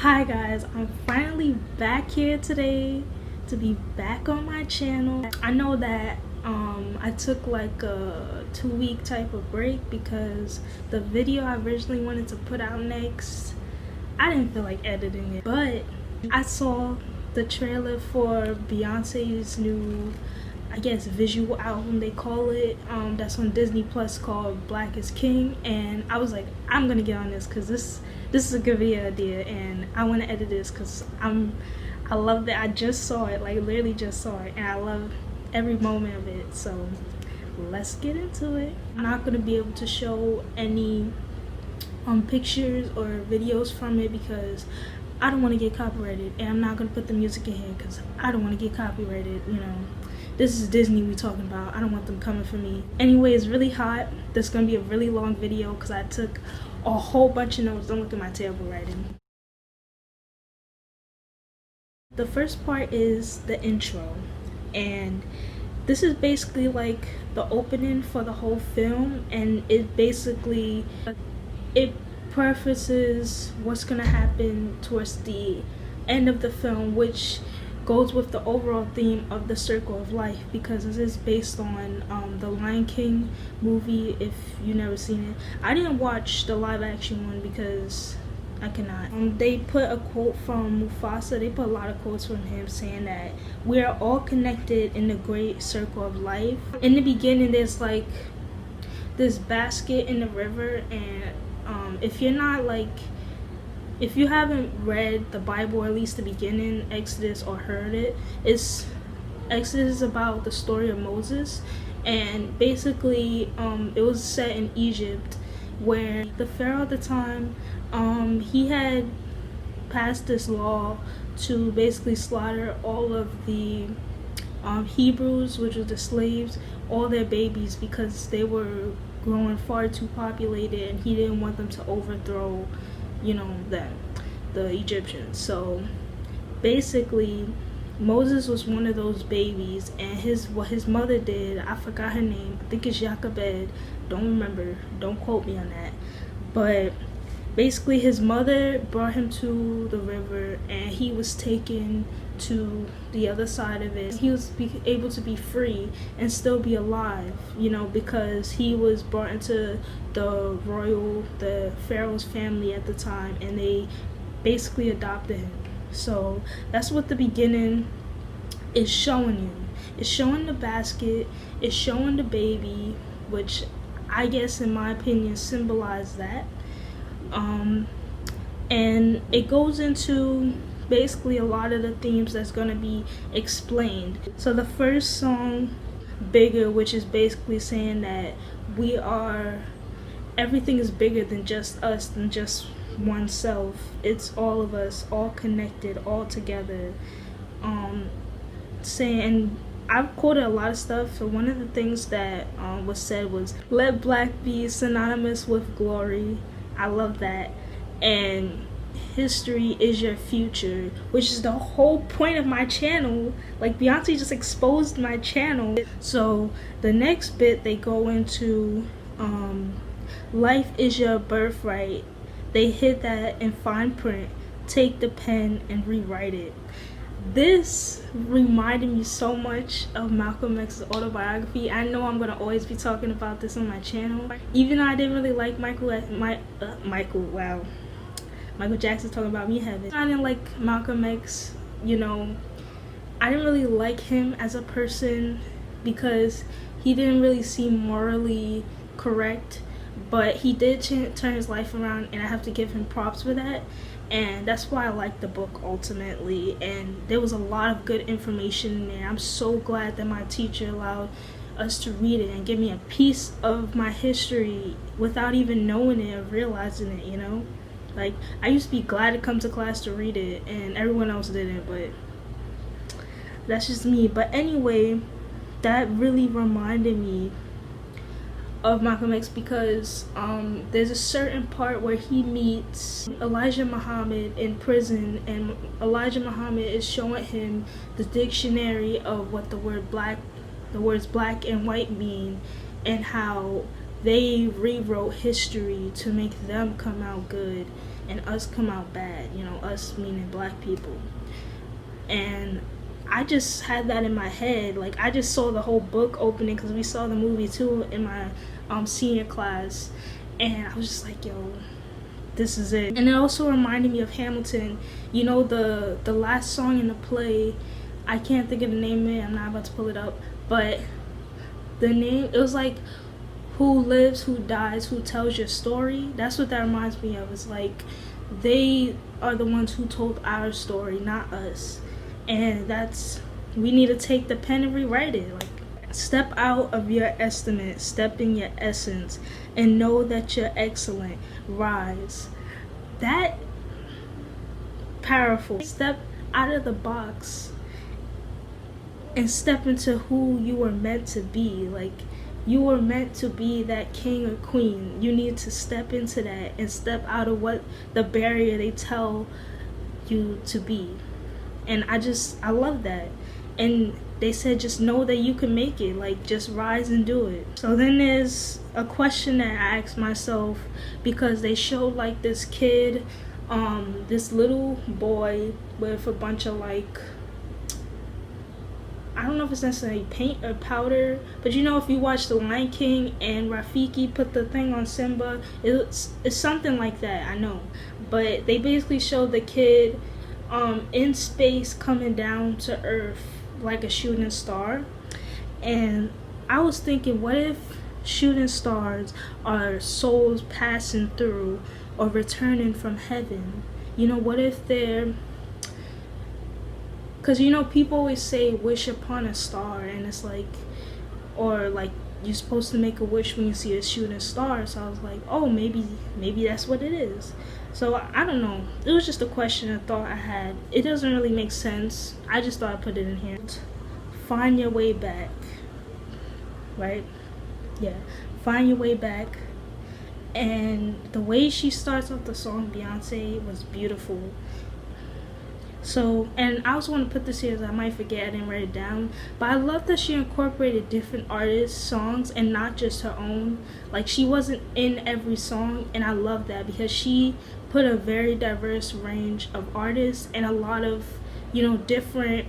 Hi guys, I'm finally back here today to be back on my channel. I know that I took like a 2-week type of break because the video I originally wanted to put out next, I didn't feel like editing it, but I saw the trailer for Beyonce's new, I guess, visual album they call it, that's on Disney Plus, called Black is King, and I was like, I'm gonna get on this because this is a good video idea and I want to edit this because I love that. I just saw it, like literally just saw it, and I love every moment of it. So let's get into it. I'm not gonna be able to show any pictures or videos from it because I don't want to get copyrighted, and I'm not gonna put the music in here because I don't want to get copyrighted. You know, this is Disney we talking about. I don't want them coming for me. Anyway, it's really hot. This is gonna be a really long video because I took a whole bunch of notes. Don't look at my terrible writing. The first part is the intro, and this is basically like the opening for the whole film, and it prefaces what's gonna happen towards the end of the film, which goes with the overall theme of the circle of life, because this is based on the Lion King movie. If you never seen it, I didn't watch the live action one because I cannot. They put a quote from Mufasa. They put a lot of quotes from him saying that we are all connected in the great circle of life. In the beginning, there's like this basket in the river, and if you haven't read the Bible, or at least the beginning, Exodus, or heard it, Exodus is about the story of Moses, and basically it was set in Egypt, where the Pharaoh at the time, he had passed this law to basically slaughter all of the Hebrews, which were the slaves, all their babies, because they were growing far too populated, and he didn't want them to overthrow, you know, the Egyptians. So basically Moses was one of those babies, and what his mother did, I forgot her name, I think it's Jochebed, don't remember, don't quote me on that, but basically his mother brought him to the river, and he was taken to the other side of it. He was able to be free and still be alive, you know, because he was brought into the Pharaoh's family at the time, and they basically adopted him. So that's what the beginning is showing you. It's showing the basket, it's showing the baby, which I guess in my opinion symbolized that. And it goes into basically a lot of the themes that's going to be explained. So the first song, Bigger, which is basically saying that everything is bigger than just us, than just oneself. It's all of us, all connected, all together. And I've quoted a lot of stuff. So one of the things that was said was, "Let black be synonymous with glory." I love that. And history is your future, which is the whole point of my channel. Like, Beyonce just exposed my channel. So the next bit, they go into life is your birthright. They hit that in fine print. Take the pen and rewrite it. This reminded me so much of Malcolm X's autobiography. I know I'm gonna always be talking about this on my channel, even though I didn't really like Michael Jackson talking about me heaven. I didn't like Malcolm X, you know. I didn't really like him as a person because he didn't really seem morally correct, but he did turn his life around, and I have to give him props for that. And that's why I like the book ultimately, and there was a lot of good information in there. I'm so glad that my teacher allowed us to read it and give me a piece of my history without even knowing it or realizing it, you know. Like, I used to be glad to come to class to read it, and everyone else didn't, but that's just me. But anyway, that really reminded me of Malcolm X because there's a certain part where he meets Elijah Muhammad in prison, and Elijah Muhammad is showing him the dictionary of what the words black and white mean, and how they rewrote history to make them come out good. and us come out bad, us meaning black people. And I just had that in my head. Like, I just saw the whole book opening because we saw the movie too in my senior class, and I was just like, yo, this is it. And it also reminded me of Hamilton. The last song in the play, I can't think of the name of it, I'm not about to pull it up, but the name, it was like, who lives, who dies, who tells your story. That's what that reminds me of. It's like, they are the ones who told our story, not us. And we need to take the pen and rewrite it. Like, step out of your estimate, step in your essence, and know that you're excellent. Rise. That powerful. Step out of the box and step into who you were meant to be. Like, you were meant to be that king or queen. You need to step into that and step out of what the barrier they tell you to be. And I love that. And they said, just know that you can make it. Like, just rise and do it. So then there's a question that I asked myself, because they showed like this kid, this little boy with a bunch of like, I don't know if it's necessarily paint or powder, but if you watch The Lion King and Rafiki put the thing on Simba, it's something like that, I know. But they basically showed the kid in space coming down to Earth like a shooting star. And I was thinking, what if shooting stars are souls passing through or returning from heaven? What if they're, because people always say wish upon a star, and it's like, or like, you're supposed to make a wish when you see a shooting star. So I was like, oh, maybe that's what it is. So I don't know. It was just a question, a thought I had. It doesn't really make sense. I just thought I'd put it in here. Find your way back. Right? Yeah. Find your way back. And the way she starts off the song, Beyoncé, was beautiful. So, and I also want to put this here, as I might forget, I didn't write it down, but I love that she incorporated different artists' songs and not just her own. Like, she wasn't in every song, and I love that, because she put a very diverse range of artists and a lot of, different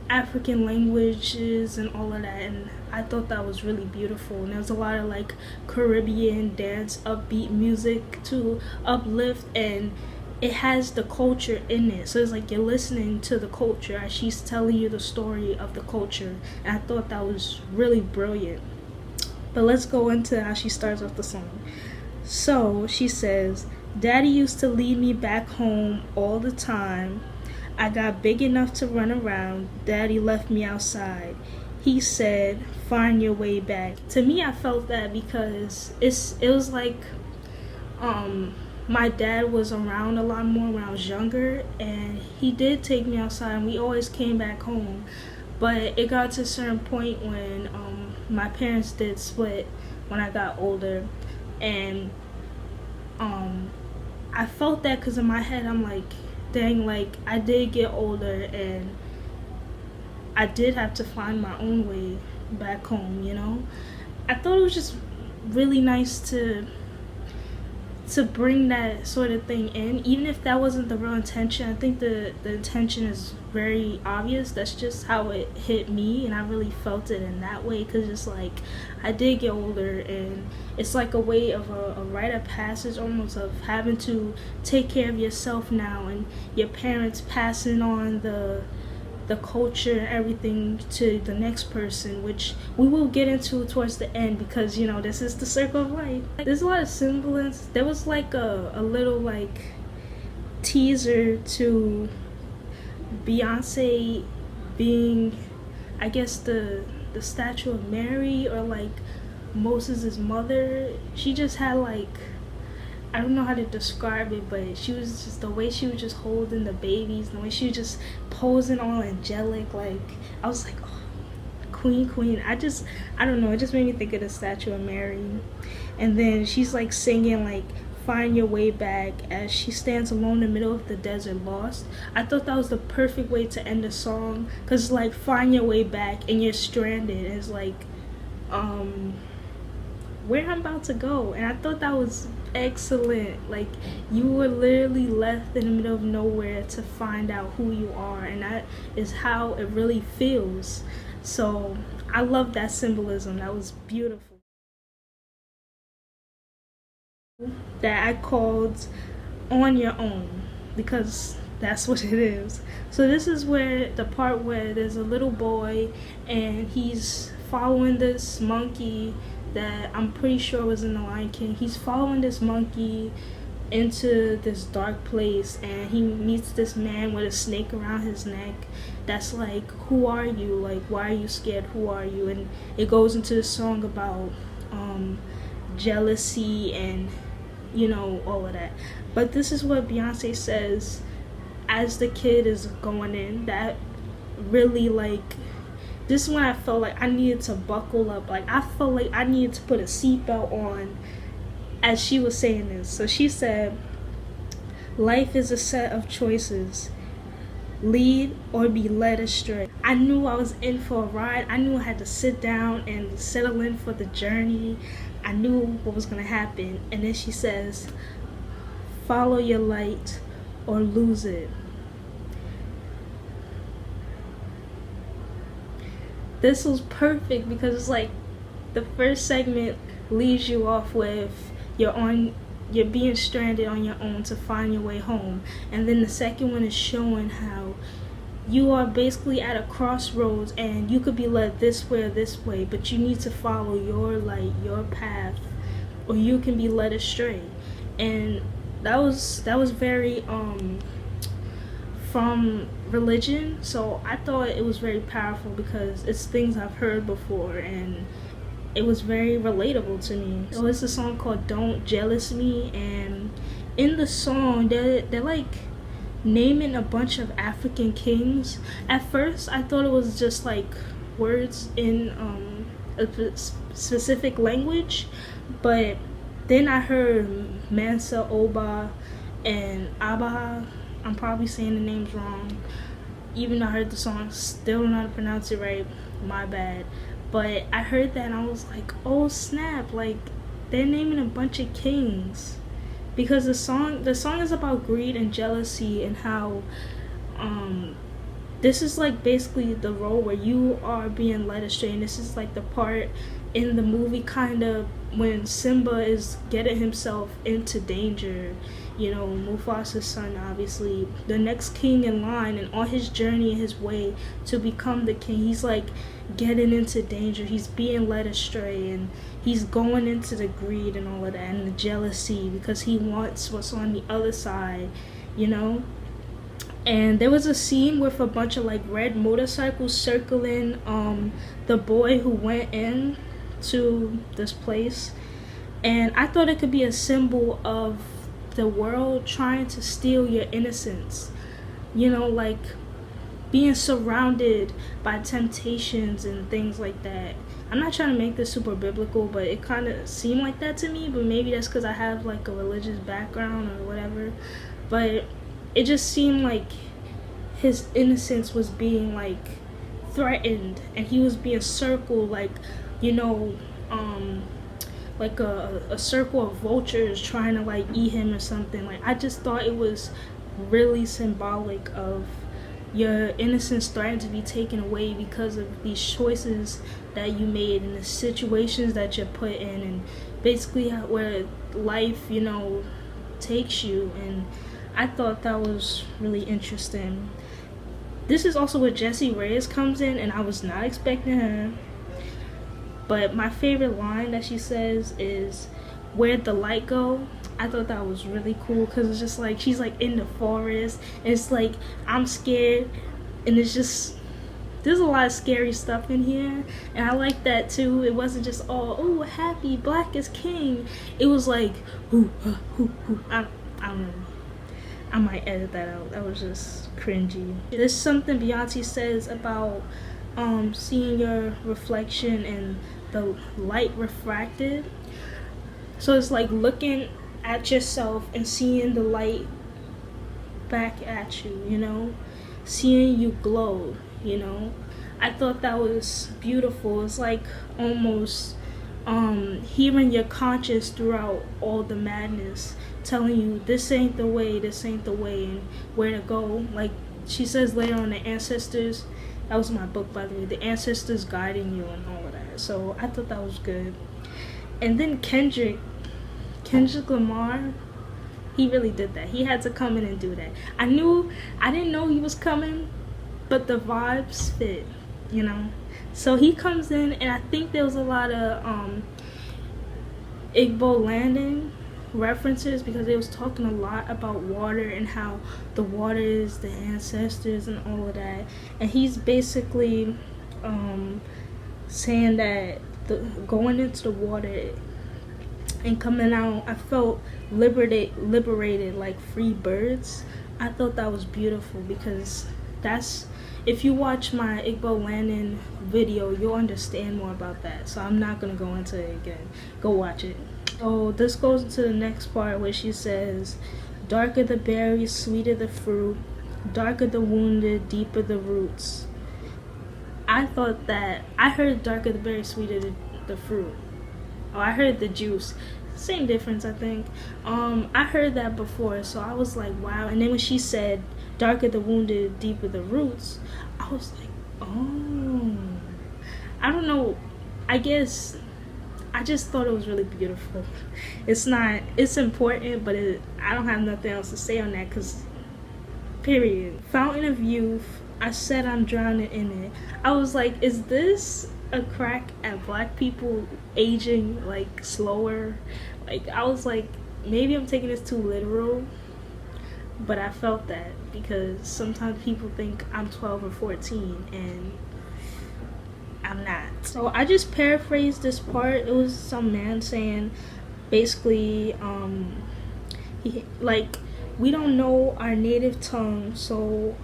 African languages and all of that, and I thought that was really beautiful. And there was a lot of like Caribbean dance, upbeat music to uplift, and it has the culture in it. So it's like you're listening to the culture as she's telling you the story of the culture. And I thought that was really brilliant. But let's go into how she starts off the song. So she says, Daddy used to lead me back home all the time. I got big enough to run around. Daddy left me outside. He said, find your way back. To me, I felt that because it was like, my dad was around a lot more when I was younger, and he did take me outside, and we always came back home. But it got to a certain point when my parents did split when I got older, and I felt that because in my head I'm like, dang, like I did get older and I did have to find my own way back home, I thought it was just really nice to bring that sort of thing in, even if that wasn't the real intention. I think the intention is very obvious. That's just how it hit me, and I really felt it in that way, because it's like I did get older, and it's like a way of a rite of passage almost, of having to take care of yourself now, and your parents passing on the culture and everything to the next person, which we will get into towards the end, because this is the circle of life. There's a lot of semblance. There was like a little like teaser to Beyonce being, I guess, the statue of Mary, or like Moses' mother. She just had like, I don't know how to describe it, but she was just, the way she was just holding the babies, the way she was just posing all angelic, like, I was like, oh, queen. I don't know, it just made me think of the statue of Mary. And then she's like singing like, find your way back, as she stands alone in the middle of the desert lost. I thought that was the perfect way to end the song, because like, find your way back and you're stranded. It's like, where I'm about to go. And I thought that was excellent. Like, you were literally left in the middle of nowhere to find out who you are, and that is how it really feels. So I love that symbolism. That was beautiful. That I called On Your Own, because that's what it is. So this is where the part where there's a little boy and he's following this monkey that I'm pretty sure was in the Lion King. He's following this monkey into this dark place, and he meets this man with a snake around his neck that's like, who are you? Like, why are you scared? Who are you? And it goes into the song about jealousy and, you know, all of that. But this is what Beyoncé says as the kid is going in. That really, like, this is when I felt like I needed to buckle up. Like, I felt like I needed to put a seatbelt on as she was saying this. So she said, life is a set of choices. Lead or be led astray. I knew I was in for a ride. I knew I had to sit down and settle in for the journey. I knew what was going to happen. And then she says, follow your light or lose it. This was perfect because it's like the first segment leaves you off with you're being stranded on your own to find your way home, and then the second one is showing how you are basically at a crossroads and you could be led this way or this way, but you need to follow your light, your path, or you can be led astray. And that was very from religion, so I thought it was very powerful because it's things I've heard before, and it was very relatable to me. So it's a song called Don't Jealous Me, and in the song they're like naming a bunch of African kings. At first I thought it was just like words in a specific language, but then I heard Mansa, Oba, and Abba. I'm probably saying the names wrong. Even though I heard the song, still don't know how to pronounce it right. My bad. But I heard that and I was like, oh snap, like they're naming a bunch of kings. Because the song is about greed and jealousy, and how this is like basically the role where you are being led astray. And this is like the part in the movie kind of when Simba is getting himself into danger. You know, Mufasa's son, obviously, the next king in line, and on his journey, his way to become the king, he's like getting into danger. He's being led astray, and he's going into the greed and all of that, and the jealousy, because he wants what's on the other side, you know. And there was a scene with a bunch of like red motorcycles circling the boy who went in to this place, and I thought it could be a symbol of the world trying to steal your innocence, you know, like being surrounded by temptations and things like that. I'm not trying to make this super biblical, but it kind of seemed like that to me, but maybe that's because I have like a religious background or whatever. But it just seemed like his innocence was being like threatened, and he was being circled, like, you know, like a circle of vultures trying to like eat him or something. Like, I just thought it was really symbolic of your innocence threatened to be taken away because of these choices that you made and the situations that you're put in, and basically where life, you know, takes you. And I thought that was really interesting. This is also where Jessie Reyes comes in, and I was not expecting her. But my favorite line that she says is, where'd the light go? I thought that was really cool, because it's just like she's like in the forest, and it's like I'm scared, and it's just, there's a lot of scary stuff in here, and I like that too. It wasn't just all, oh, happy, black is king. It was like, ooh, I don't know. I might edit that out. That was just cringy. There's something Beyoncé says about seeing your reflection and the light refracted. So it's like looking at yourself and seeing the light back at you, you know, seeing you glow, you know. I thought that was beautiful. It's like almost hearing your conscience throughout all the madness, telling you this ain't the way, and where to go. Like she says later on, the ancestors, that was my book by the way, the ancestors guiding you and all of that. So I thought that was good. And then Kendrick Lamar, he really did that. He had to come in and do that. I didn't know he was coming, but the vibes fit, you know. So he comes in, and I think there was a lot of Igbo landing references, because they was talking a lot about water and how the water is the ancestors and all of that. And he's basically saying that going into the water and coming out, I felt liberated like free birds. I thought that was beautiful, because that's, if you watch my Igbo landing video, you'll understand more about that. So I'm not gonna go into it again. Go watch it. So this goes into the next part where she says, darker the berries, sweeter the fruit, darker the wounded, deeper the roots. I thought that, I heard darker the berries, sweeter the fruit. Oh, I heard the juice. Same difference, I think. I heard that before, so I was like, wow. And then when she said, darker the wounded, deeper the roots, I was like, oh. I don't know. I guess I just thought it was really beautiful. It's important, but I don't have nothing else to say on that, because period. Fountain of Youth, I said I'm drowning in it. I was like, is this a crack at black people aging like slower? Like, I was like, maybe I'm taking this too literal, but I felt that, because sometimes people think I'm 12 or 14 and I'm not. So I just paraphrased this part. It was some man saying basically we don't know our native tongue, so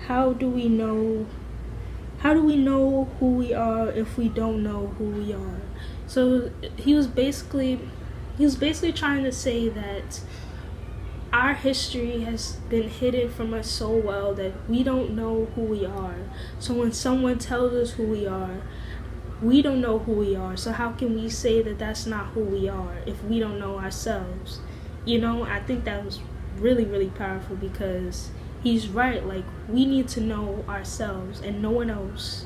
how do we know who we are if we don't know who we are? So he was basically trying to say that our history has been hidden from us so well that we don't know who we are. So when someone tells us who we are, we don't know who we are. So how can we say that that's not who we are if we don't know ourselves? You know, I think that was really, really powerful, because he's right. Like, we need to know ourselves and no one else.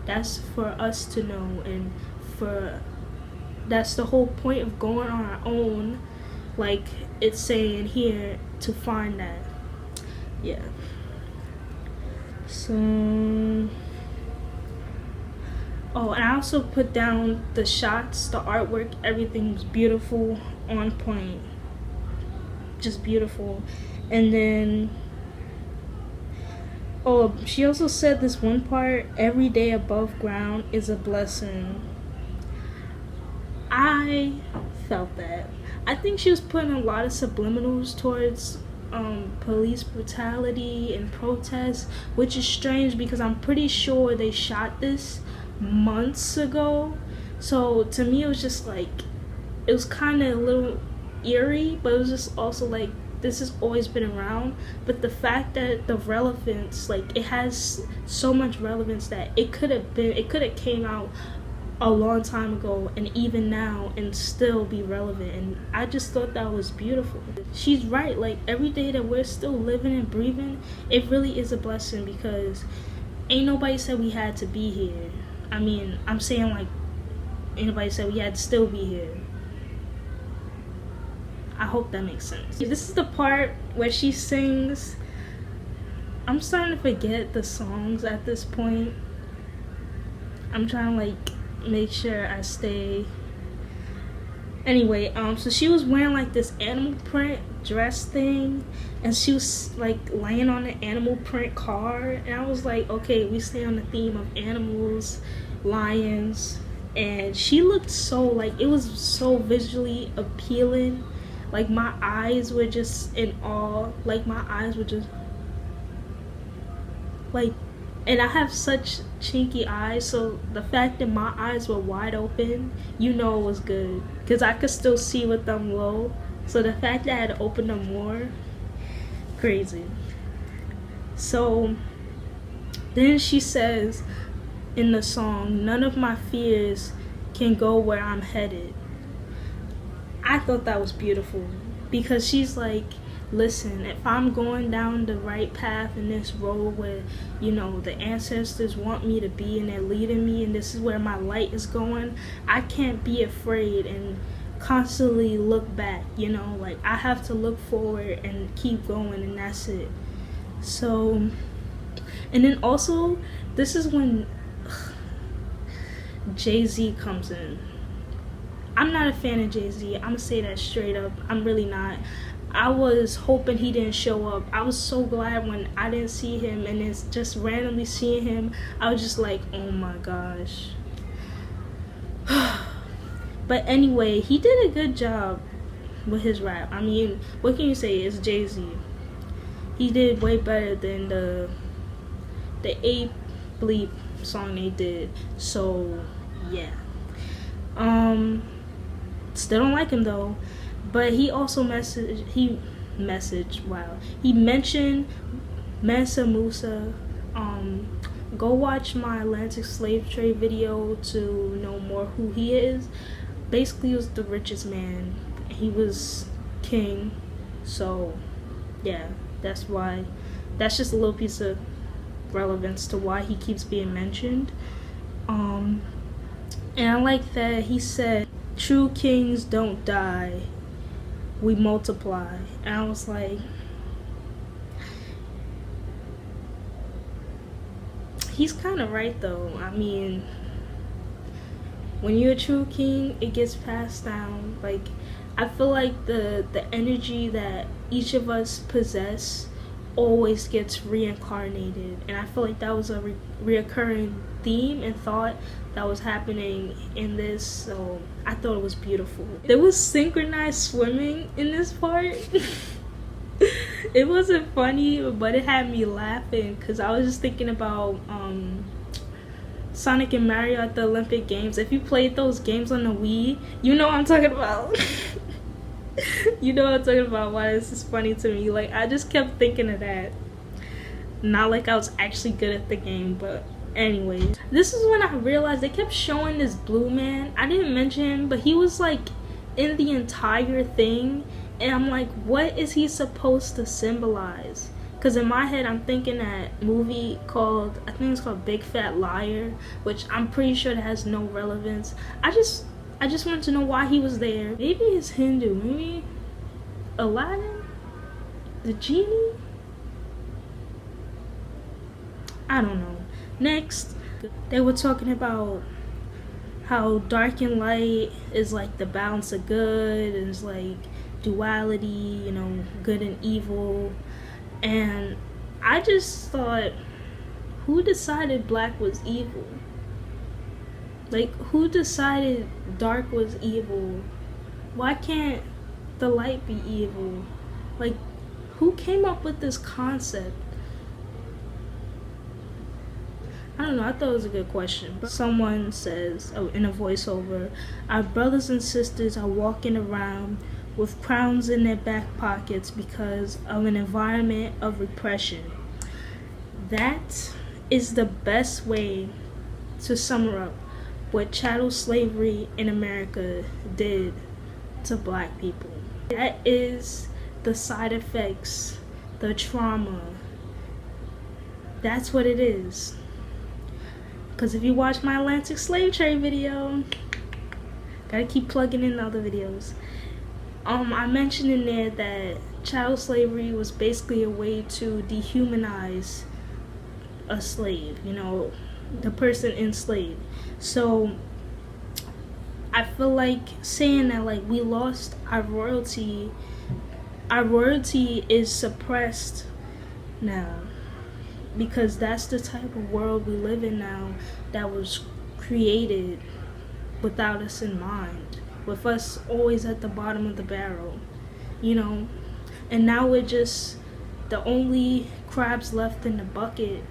That's for us to know, and that's the whole point of going on our own. Like it's saying here, to find that. Yeah. So, oh, and I also put down the shots, the artwork, everything was beautiful, on point, just beautiful. And then, oh, she also said this one part, every day above ground is a blessing. I felt that. I think she was putting a lot of subliminals towards police brutality and protests, which is strange because I'm pretty sure they shot this months ago. So to me, it was just like, it was kind of a little eerie, but it was just also like, this has always been around. But the fact that the relevance, like, it has so much relevance that it could have came out a long time ago and even now and still be relevant. And I just thought that was beautiful. She's right. Like, every day that we're still living and breathing, it really is a blessing, because ain't nobody said we had to be here. I mean, I'm saying, like, ain't nobody said we had to still be here. I hope that makes sense. This is the part where she sings. I'm starting to forget the songs at this point. I'm trying to, like, make sure I stay. Anyway, so she was wearing like this animal print dress thing, and she was like laying on an animal print car, and I was like, okay, we stay on the theme of animals, lions. And she looked so, like, it was so visually appealing. Like, my eyes were just in awe. Like, my eyes were just like, and I have such chinky eyes, so the fact that my eyes were wide open, you know it was good, because I could still see with them low. So the fact that I had to open them more, crazy. So then she says in the song, none of my fears can go where I'm headed. I thought that was beautiful because she's like, listen, if I'm going down the right path in this road where, you know, the ancestors want me to be and they're leading me and this is where my light is going, I can't be afraid and constantly look back, you know, like I have to look forward and keep going, and that's it. So, and then also, this is when Jay-Z comes in. I'm not a fan of Jay-Z. I'm gonna say that straight up. I'm really not. I was hoping he didn't show up. I was so glad when I didn't see him, and it's just randomly seeing him. I was just like, oh my gosh. But anyway, he did a good job with his rap. I mean, what can you say? It's Jay-Z. He did way better than the A Bleep song they did. So yeah. Still don't like him though. But he also he mentioned Mansa Musa. Go watch my Atlantic slave trade video to know more who he is. Basically, he was the richest man. He was king. So yeah, that's why. That's just a little piece of relevance to why he keeps being mentioned. And I like that he said, "True kings don't die, we multiply." And I was like, he's kind of right though. I mean, when you're a true king, it gets passed down. Like, I feel like the energy that each of us possess always gets reincarnated, and I feel like that was a reoccurring theme and thought that was happening in this. So I thought it was beautiful. There was synchronized swimming in this part. It wasn't funny, but it had me laughing because I was just thinking about Sonic and Mario at the Olympic Games. If you played those games on the Wii, you know what I'm talking about. You know what I'm talking about, why this is funny to me. Like, I just kept thinking of that. Not like I was actually good at the game, but anyway. This is when I realized they kept showing this blue man. I didn't mention him, but he was like in the entire thing. And I'm like, what is he supposed to symbolize? Because in my head, I'm thinking that movie called, I think it's called Big Fat Liar, which I'm pretty sure that has no relevance. I just wanted to know why he was there. Maybe it's Hindu. Maybe Aladdin? The genie? I don't know. Next, they were talking about how dark and light is like the balance of good, and it's like duality, you know, good and evil. And I just thought, who decided black was evil? Like, who decided dark was evil? Why can't the light be evil? Like, who came up with this concept? I don't know, I thought it was a good question. But someone says, in a voiceover, our brothers and sisters are walking around with crowns in their back pockets because of an environment of repression. That is the best way to sum up what chattel slavery in America did to black people. That is the side effects, the trauma. That's what it is. Because if you watch my Atlantic slave trade video, gotta keep plugging in the other videos. I mentioned in there that chattel slavery was basically a way to dehumanize a slave, you know, the person enslaved. So I feel like saying that, like, we lost our royalty is suppressed now, because that's the type of world we live in now, that was created without us in mind, with us always at the bottom of the barrel, you know. And now we're just the only crabs left in the bucket,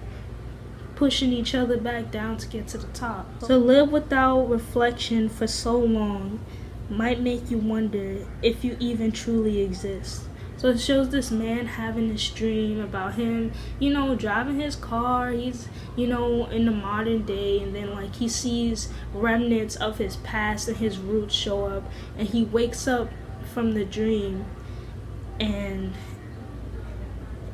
pushing each other back down to get to the top. To live without reflection for so long might make you wonder if you even truly exist. So it shows this man having this dream about him, driving his car. He's, in the modern day, and then like he sees remnants of his past and his roots show up, and he wakes up from the dream. And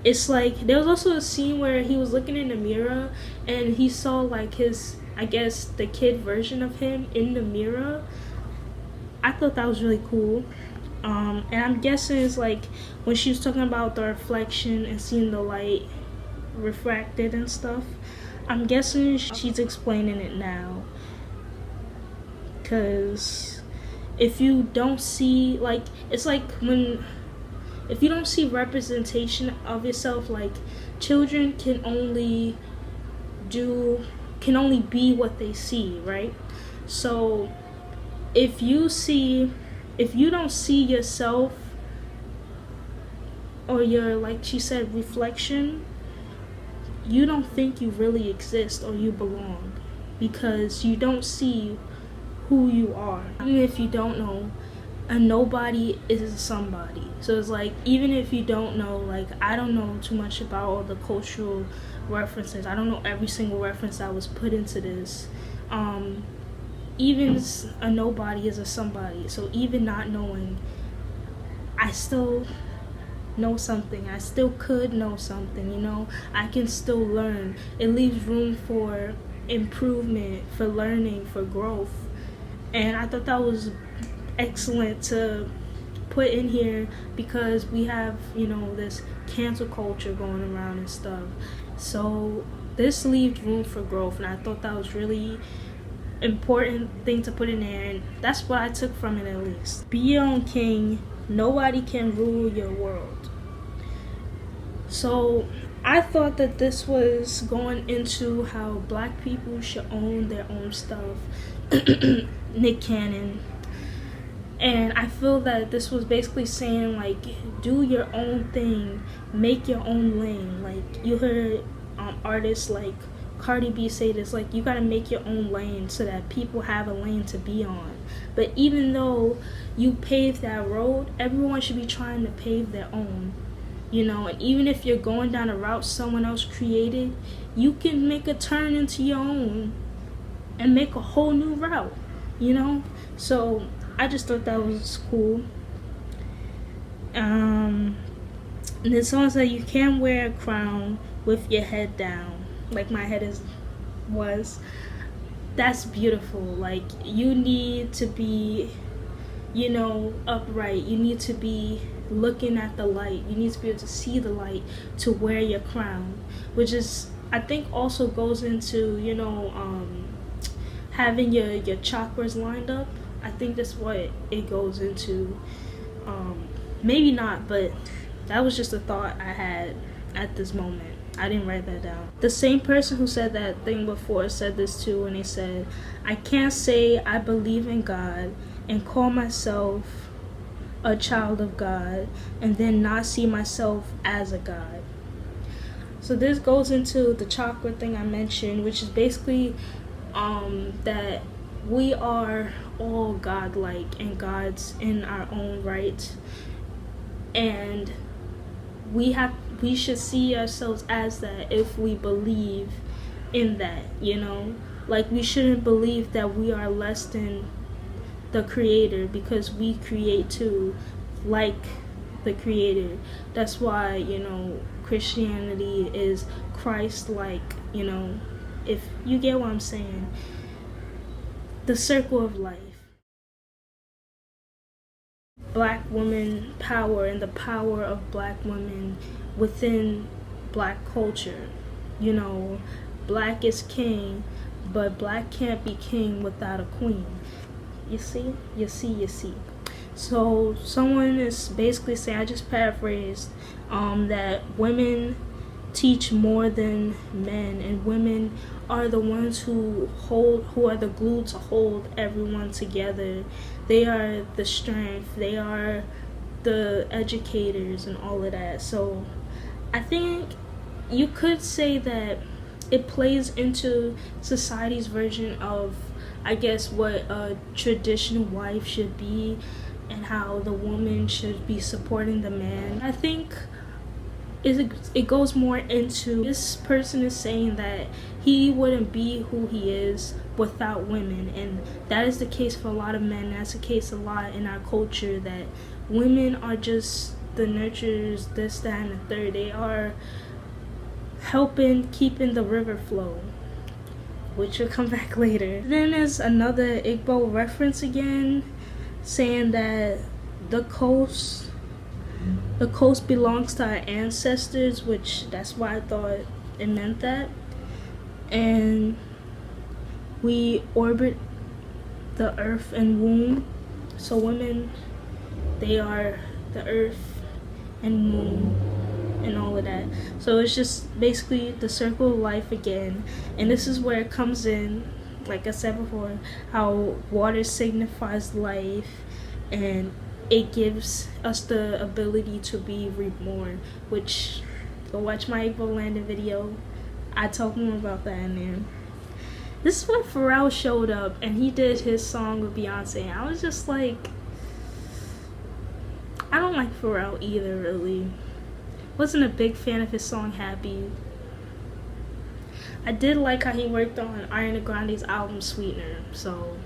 it's like there was also a scene where he was looking in the mirror and he saw like his, I guess, the kid version of him in the mirror. I thought that was really cool. And I'm guessing it's like when she was talking about the reflection and seeing the light refracted and stuff, I'm guessing she's explaining it now. Because if you don't see, like, it's like if you don't see representation of yourself, like, children can only be what they see, right? So if you don't see yourself or your, like she said, reflection, you don't think you really exist or you belong, because you don't see who you are. Even if you don't know, a nobody is a somebody. So it's like, even if you don't know, like, I don't know too much about all the cultural references. I don't know every single reference that was put into this. Even a nobody is a somebody. So even not knowing, I still know something. I still could know something, I can still learn. It leaves room for improvement, for learning, for growth. And I thought that was excellent to put in here, because we have, this cancel culture going around and stuff. So this leaves room for growth, and I thought that was really important thing to put in there, and that's what I took from it, at least. Be your own king. Nobody can rule your world. So I thought that this was going into how black people should own their own stuff. Nick Cannon. And I feel that this was basically saying, like, do your own thing, make your own lane. Like, you heard artists like Cardi B say this, like, you gotta make your own lane so that people have a lane to be on. But even though you pave that road, everyone should be trying to pave their own, and even if you're going down a route someone else created, you can make a turn into your own and make a whole new route, So I just thought that was cool. And then someone said you can't wear a crown with your head down, like my head was. That's beautiful. Like, you need to be, upright. You need to be looking at the light. You need to be able to see the light to wear your crown, which is, I think, also goes into, having your chakras lined up. I think that's what it goes into. Maybe not, but that was just a thought I had at this moment. I didn't write that down. The same person who said that thing before said this too, and they said, I can't say I believe in God and call myself a child of God and then not see myself as a God. So this goes into the chakra thing I mentioned, which is basically that we are all godlike and gods in our own right, and we should see ourselves as that if we believe in that, like, we shouldn't believe that we are less than the creator, because we create too, like the creator. That's why, Christianity is Christ-like, if you get what I'm saying. The circle of life. Black woman power and the power of black women within black culture. Black is king, but black can't be king without a queen. You see? So someone is basically saying, I just paraphrased, that women teach more than men, and women are the ones who are the glue to hold everyone together. They are the strength, they are the educators and all of that. So I think you could say that it plays into society's version of, I guess, what a traditional wife should be and how the woman should be supporting the man. I think it goes more into, this person is saying that he wouldn't be who he is without women, and that is the case for a lot of men. That's the case a lot in our culture, that women are just the nurturers, this, that, and the third. They are helping keeping the river flow, which will come back later. Then there's another Igbo reference again, saying that the coast belongs to our ancestors, which that's why I thought it meant that. And we orbit the earth and womb. So women, they are the earth and womb and all of that. So it's just basically the circle of life again. And this is where it comes in, like I said before, how water signifies life, and it gives us the ability to be reborn, which, go watch my Igbo landing video. I talk more about that in there. This is when Pharrell showed up and he did his song with Beyonce. I was just like, I don't like Pharrell either, really. Wasn't a big fan of his song Happy. I did like how he worked on Ariana Grande's album Sweetener, so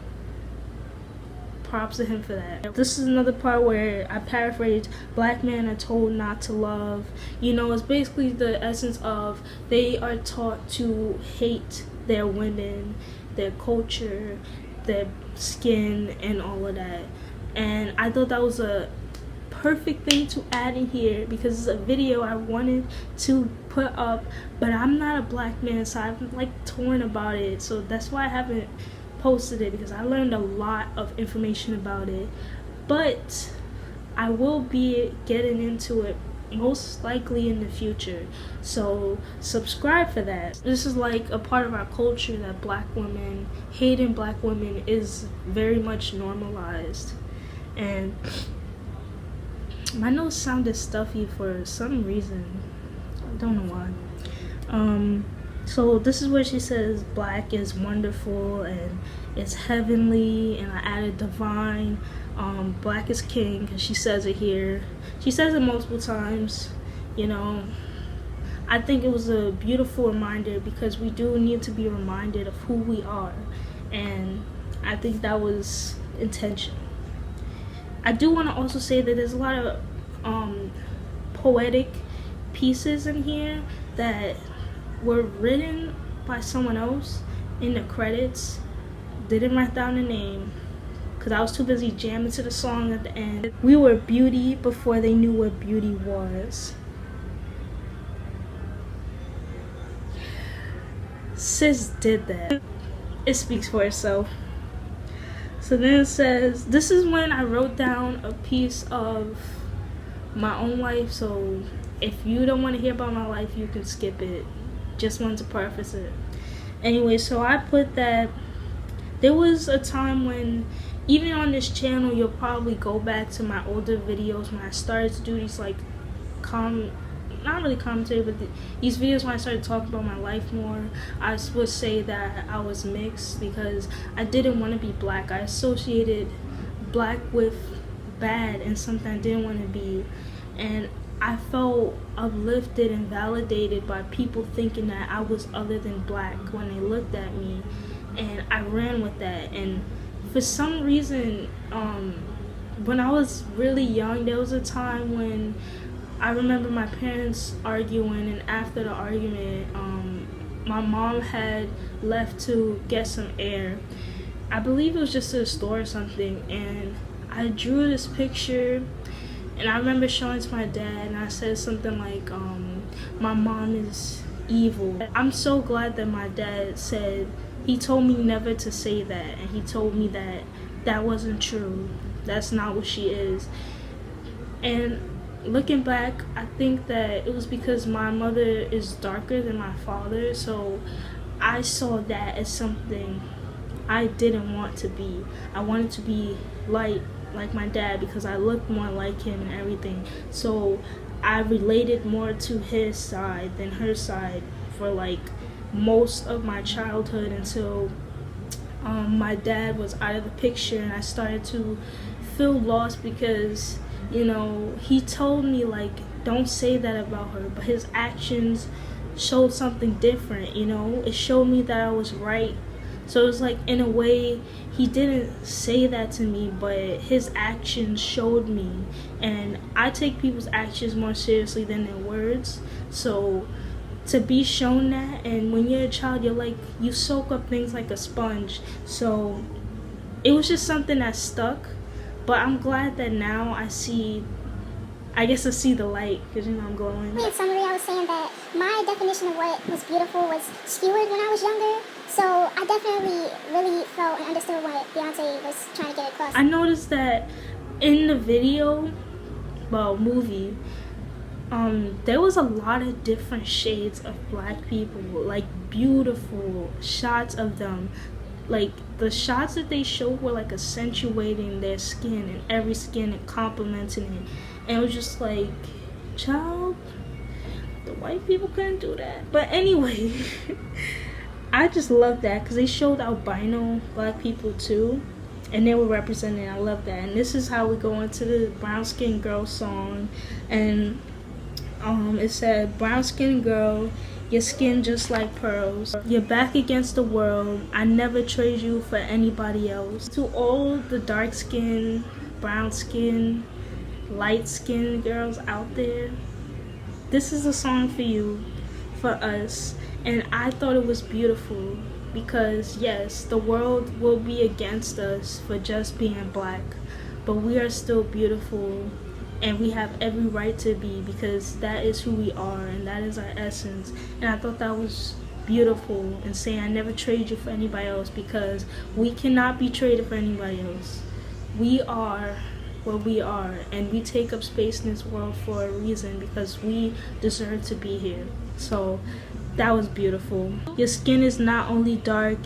props to him for that. This is another part where I paraphrase, black men are told not to love. You know, it's basically the essence of they are taught to hate their women, their culture, their skin, and all of that. And I thought that was a perfect thing to add in here, because it's a video I wanted to put up, but I'm not a black man, so I'm like torn about it. So that's why I haven't posted it, because I learned a lot of information about it, but I will be getting into it most likely in the future, so subscribe for that. This is like a part of our culture that black women, hating black women, is very much normalized. And my nose sounded stuffy for some reason, I don't know why. So this is where she says black is wonderful and it's heavenly, and I added divine. Black is king, because she says it here. She says it multiple times, you know. I think it was a beautiful reminder, because we do need to be reminded of who we are, and I think that was intentional. I do want to also say that there's a lot of poetic pieces in here that were written by someone else in the credits. Didn't write down the name because I was too busy jamming to the song at the end. We were beauty before they knew what beauty was. Sis did that. It speaks for itself. So then it says, this is when I wrote down a piece of my own life, so if you don't want to hear about my life, you can skip it. Just wanted to preface it. Anyway, so I put that there was a time when, even on this channel, you'll probably go back to my older videos when I started to do these like not really commentary, but these videos when I started talking about my life more. I would say that I was mixed because I didn't want to be black. I associated black with bad and something I didn't want to be, and I felt uplifted and validated by people thinking that I was other than black when they looked at me, and I ran with that. And for some reason, when I was really young, there was a time when I remember my parents arguing, and after the argument, my mom had left to get some air. I believe it was just to the store or something, and I drew this picture, and I remember showing it to my dad, and I said something like, my mom is evil. I'm so glad that my dad said, he told me never to say that, and he told me that that wasn't true. That's not what she is. And looking back, I think that it was because my mother is darker than my father, so I saw that as something I didn't want to be. I wanted to be light like my dad because I looked more like him and everything. So I related more to his side than her side for like most of my childhood until my dad was out of the picture, and I started to feel lost because, you know, he told me like don't say that about her, but his actions showed something different, you know. It showed me that I was right. So it's like, in a way, he didn't say that to me, but his actions showed me. And I take people's actions more seriously than their words. So to be shown that, and when you're a child, you're like, you soak up things like a sponge. So it was just something that stuck. But I'm glad that now I guess I see the light, because, you know, I'm glowing. In summary, I was saying that my definition of what was beautiful was skewed when I was younger. So I definitely really felt and understood what Beyoncé was trying to get across. I noticed that in the video, well, movie, there was a lot of different shades of black people, like beautiful shots of them. Like the shots that they showed were like accentuating their skin, and every skin and complimenting it. And it was just like, child, the white people couldn't do that. But anyway, I just love that because they showed albino black people too, and they were represented. I love that. And this is how we go into the brown skin girl song. And it said, brown skin girl, your skin just like pearls. You're back against the world. I never trade you for anybody else. To all the dark skin, brown skin, light skinned girls out there, this is a song for you, for us. And I thought it was beautiful because, yes, the world will be against us for just being black, but we are still beautiful, and we have every right to be, because that is who we are and that is our essence. And I thought that was beautiful, and saying I never trade you for anybody else, because we cannot be traded for anybody else. We are what we are, and we take up space in this world for a reason, because we deserve to be here. So that was beautiful. Your skin is not only dark,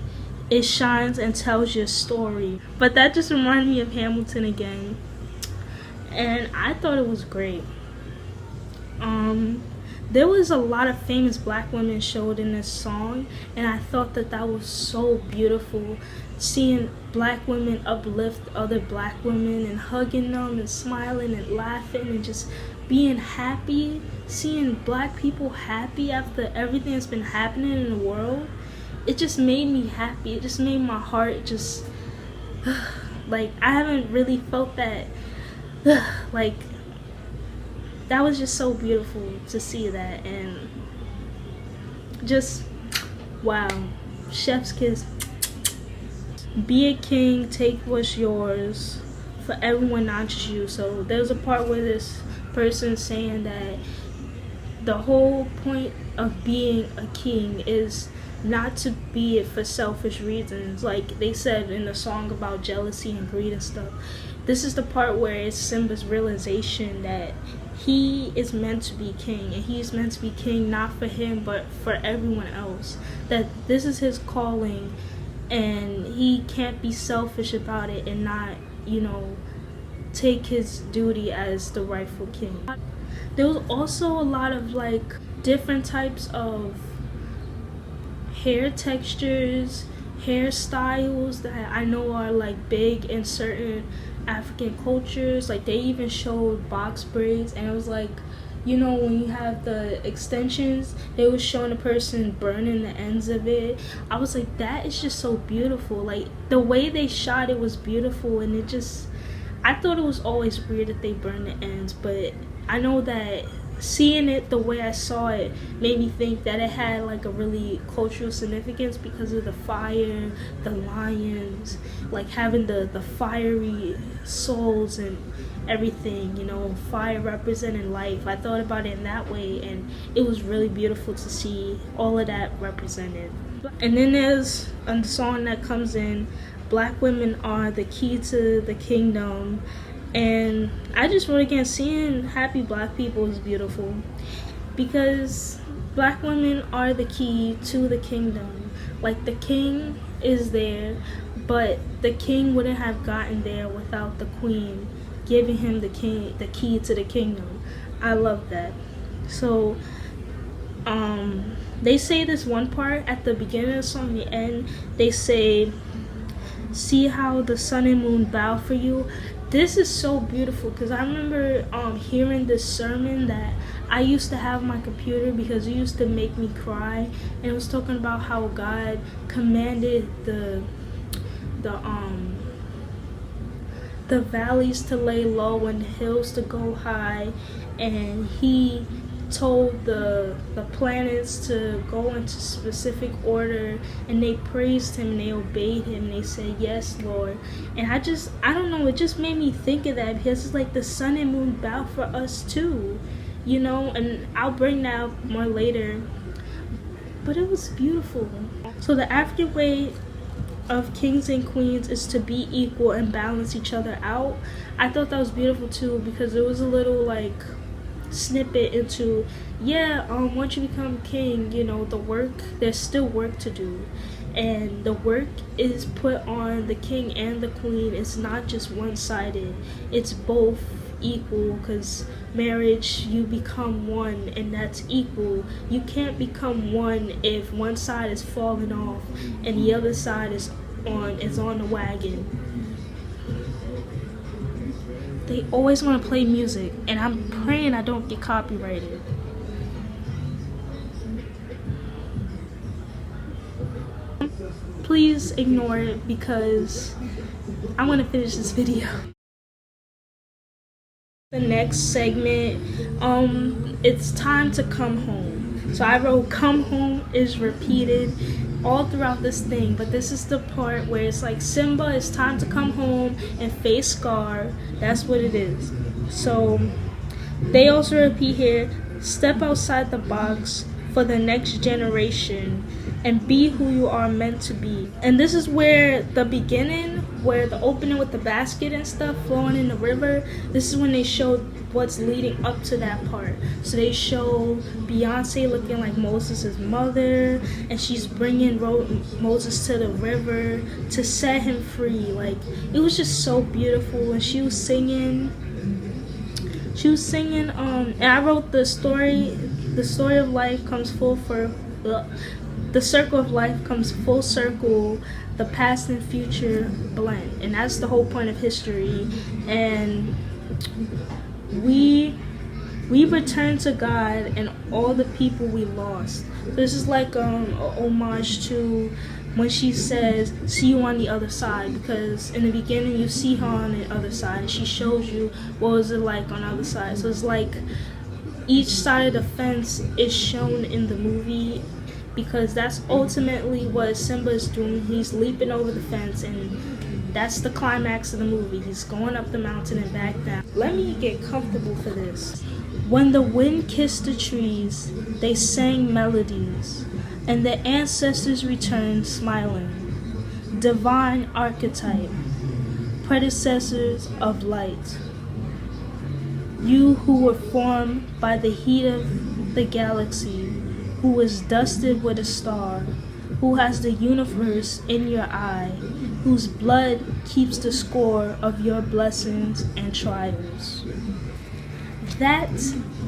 it shines and tells your story. But that just reminded me of Hamilton again, and I thought it was great. There was a lot of famous black women showed in this song, and I thought that that was so beautiful. Seeing black women uplift other black women and hugging them and smiling and laughing and just being happy. Seeing black people happy after everything that's been happening in the world, it just made me happy. It just made my heart just like, I haven't really felt that. Like, that was just so beautiful to see that, and just wow, chef's kiss. Be a king, take what's yours, for everyone, not just you. So there's a part where this person saying that the whole point of being a king is not to be it for selfish reasons, like they said in the song about jealousy and greed and stuff. This is the part where it's Simba's realization that he is meant to be king, and he's meant to be king not for him but for everyone else. That this is his calling, and he can't be selfish about it and not, you know, take his duty as the rightful king. There was also a lot of like different types of hair textures, hairstyles that I know are like big in certain African cultures. Like they even showed box braids, and it was like, you know, when you have the extensions, they was showing a person burning the ends of it. I was like, that is just so beautiful. Like the way they shot it was beautiful, and it just, I thought it was always weird that they burned the ends, but I know that seeing it the way I saw it made me think that it had like a really cultural significance because of the fire, the lions, like having the fiery souls and everything, you know, fire representing life. I thought about it in that way, and it was really beautiful to see all of that represented. And then there's a song that comes in, Black women are the key to the kingdom. And I just wrote again, seeing happy black people is beautiful, because black women are the key to the kingdom. Like the king is there, but the king wouldn't have gotten there without the queen giving him the key to the kingdom. I love that. So they say this one part at the beginning of the song, the end, they say, see how the sun and moon bow for you. this is so beautiful because I remember hearing this sermon that I used to have on my computer because it used to make me cry, and it was talking about how God commanded the valleys to lay low and the hills to go high, and he told the planets to go into specific order, and they praised him and they obeyed him and they said, yes, Lord. And I don't know, it just made me think of that because it's like the sun and moon bow for us too, you know, and I'll bring that up more later, but it was beautiful. So the African way of kings and queens is to be equal and balance each other out. I thought that was beautiful too because it was a little like snippet into once you become king, you know, there's still work to do, and the work is put on the king and the queen. It's not just one-sided, it's both equal, because marriage, you become one and that's equal. You can't become one if one side is falling off and the other side is on the wagon. They always want to play music, and I'm praying I don't get copyrighted. Please ignore it because I want to finish this video. The next segment, it's time to come home. So I wrote come home is repeated all throughout this thing, but this is the part where it's like Simba, it's time to come home and face Scar. That's what it is. So they also repeat here, step outside the box for the next generation and be who you are meant to be. And this is where the beginning, where the opening with the basket and stuff flowing in the river, this is when they showed what's leading up to that part. So they show Beyoncé looking like Moses' mother, and she's bringing Moses to the river to set him free. Like, it was just so beautiful, and she was singing, and I wrote the story of life comes the circle of life comes full circle, the past and future blend, and that's the whole point of history. And we return to God and all the people we lost. This is like a homage to when she says, see you on the other side, because in the beginning you see her on the other side and she shows you what was it like on the other side. So it's like each side of the fence is shown in the movie, because that's ultimately what Simba is doing. He's leaping over the fence, and that's the climax of the movie. He's going up the mountain and back down. Let me get comfortable for this. When the wind kissed the trees, they sang melodies, and the ancestors returned smiling. Divine archetype, predecessors of light. You who were formed by the heat of the galaxy, who was dusted with a star, who has the universe in your eye, whose blood keeps the score of your blessings and trials. That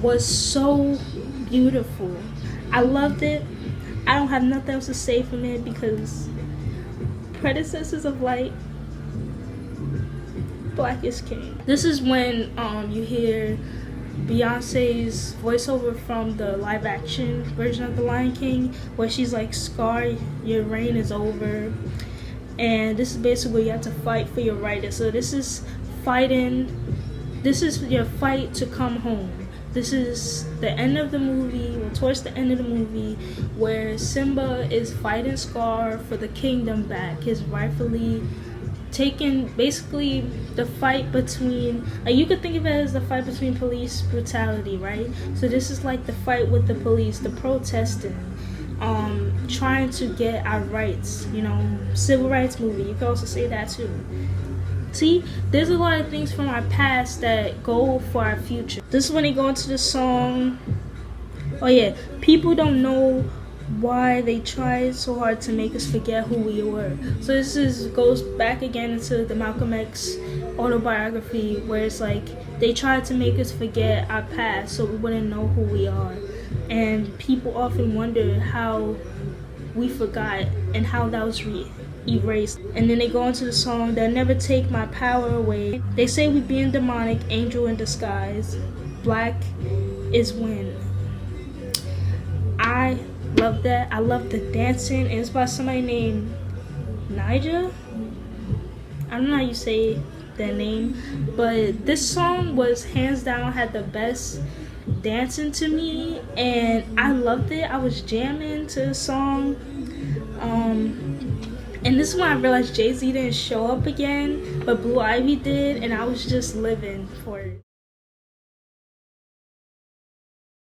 was so beautiful. I loved it. I don't have nothing else to say from it because predecessors of light, Black is king. This is when you hear Beyonce's voiceover from the live action version of The Lion King, where she's like, Scar, your reign is over. And this is basically you have to fight for your right. So this is your fight to come home. This is the end of the movie, or towards the end of the movie, where Simba is fighting Scar for the kingdom back, his rightfully taking, basically the fight between, like, you could think of it as the fight between police brutality, right? So this is like the fight with the police, the protesting, trying to get our rights, you know, civil rights movie. You could also say that too. See, there's a lot of things from our past that go for our future. This is when they go into the song. Oh yeah, people don't know why they tried so hard to make us forget who we were. So this goes back again into the Malcolm X autobiography, where it's like they tried to make us forget our past so we wouldn't know who we are. And people often wonder how we forgot and how that was erased. And then they go into the song, they'll never take my power away. They say we being demonic, angel in disguise. Black is when. I love that. I love the dancing. And it's by somebody named Nija. I don't know how you say that name, but this song was hands down had the best dancing to me, and I loved it. I was jamming to the song. And this is when I realized Jay-Z didn't show up again, but Blue Ivy did, and I was just living for it.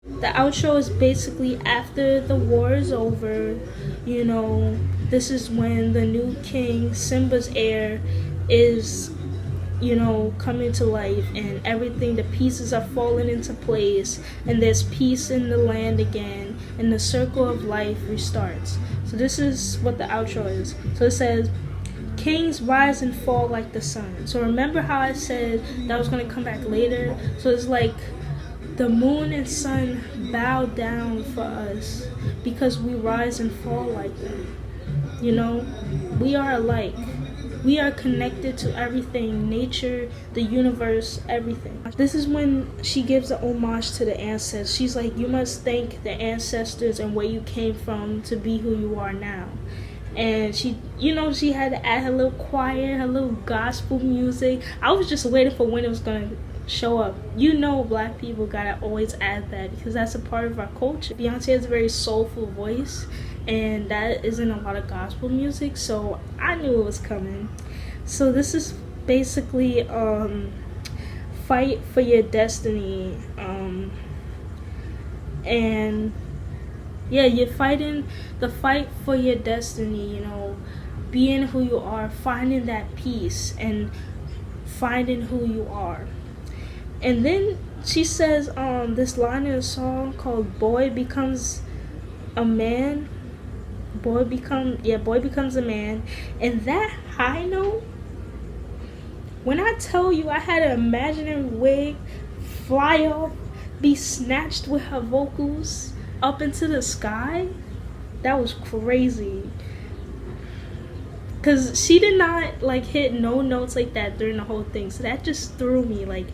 The outro is basically after the war is over, you know, this is when the new king, Simba's heir, is, you know, coming to life, and everything, the pieces are falling into place, and there's peace in the land again, and the circle of life restarts. So this is what the outro is. So it says, kings rise and fall like the sun. So remember how I said that was going to come back later? So it's like the moon and sun bow down for us because we rise and fall like them. You know, we are alike. We are connected to everything, nature, the universe, everything. This is when she gives a homage to the ancestors. She's like, you must thank the ancestors and where you came from to be who you are now. And she, you know, she had to add her little choir, her little gospel music. I was just waiting for when it was going to show up. You know, black people gotta always add that because that's a part of our culture. Beyonce has a very soulful voice, and that isn't a lot of gospel music, so I knew it was coming. So this is basically fight for your destiny, and yeah, you're fighting the fight for your destiny, you know, being who you are, finding that peace and finding who you are. And then she says this line in a song called Boy Becomes a Man. Boy becomes a man. And that high note, when I tell you I had an imaginary wig fly off, be snatched with her vocals up into the sky, that was crazy. Cause she did not like hit no notes like that during the whole thing. So that just threw me. Like,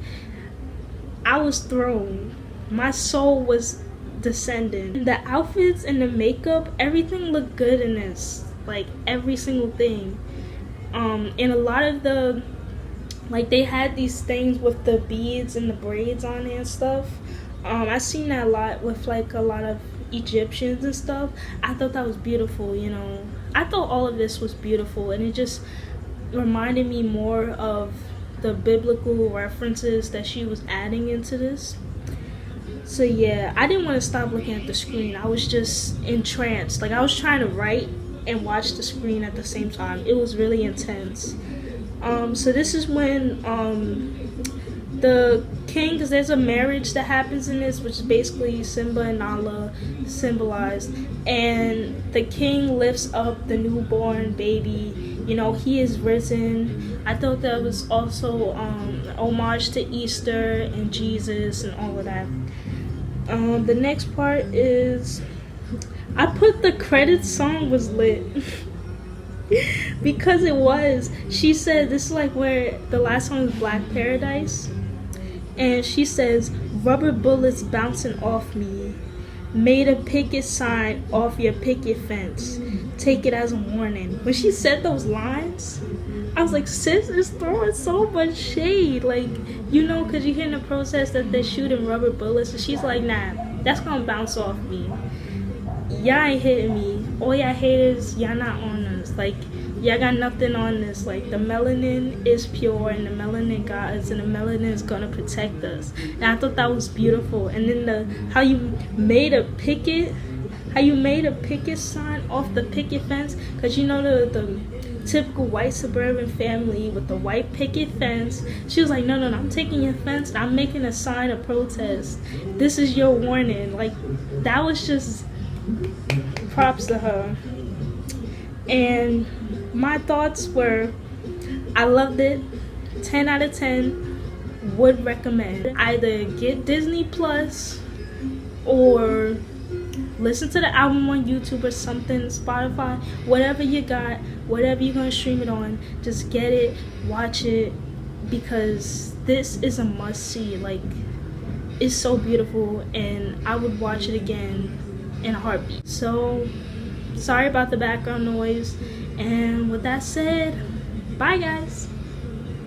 I was thrown. My soul was descending. The outfits and the makeup, everything looked good in this. Like, every single thing. And a lot of the, like, they had these things with the beads and the braids on it and stuff. I seen that a lot with, like, a lot of Egyptians and stuff. I thought that was beautiful, you know. I thought all of this was beautiful, and it just reminded me more of the biblical references that she was adding into this. So yeah, I didn't want to stop looking at the screen. I was just entranced. Like, I was trying to write and watch the screen at the same time. It was really intense. So this is when the king, because there's a marriage that happens in this, which is basically Simba and Nala symbolized, and the king lifts up the newborn baby. You know, he is risen. I thought that was also homage to Easter and Jesus and all of that. The next part is, I put the credits song was lit. Because it was. She said, this is like where the last song is Black Paradise. And she says, rubber bullets bouncing off me. Made a picket sign off your picket fence. Take it as a warning. When she said those lines, I was like, sis is throwing so much shade. Like, you know, because you hear in the protest that they're shooting rubber bullets. And she's like, nah, that's going to bounce off me. Y'all ain't hitting me. All y'all haters, y'all not on us. Like, y'all got nothing on this. Like, the melanin is pure, and the melanin got us, and the melanin is gonna protect us. And I thought that was beautiful. And then how you made a picket sign off the picket fence, because you know the typical white suburban family with the white picket fence. She was like, no, I'm taking your fence and I'm making a sign of protest. This is your warning. Like, that was just props to her. And my thoughts were, I loved it. 10 out of 10. Would recommend. Either get Disney Plus or listen to the album on YouTube or something, Spotify, whatever you got, whatever you're gonna stream it on, just get it, watch it, because this is a must see. Like, it's so beautiful, and I would watch it again in a heartbeat. So sorry about the background noise, and with that said, bye guys.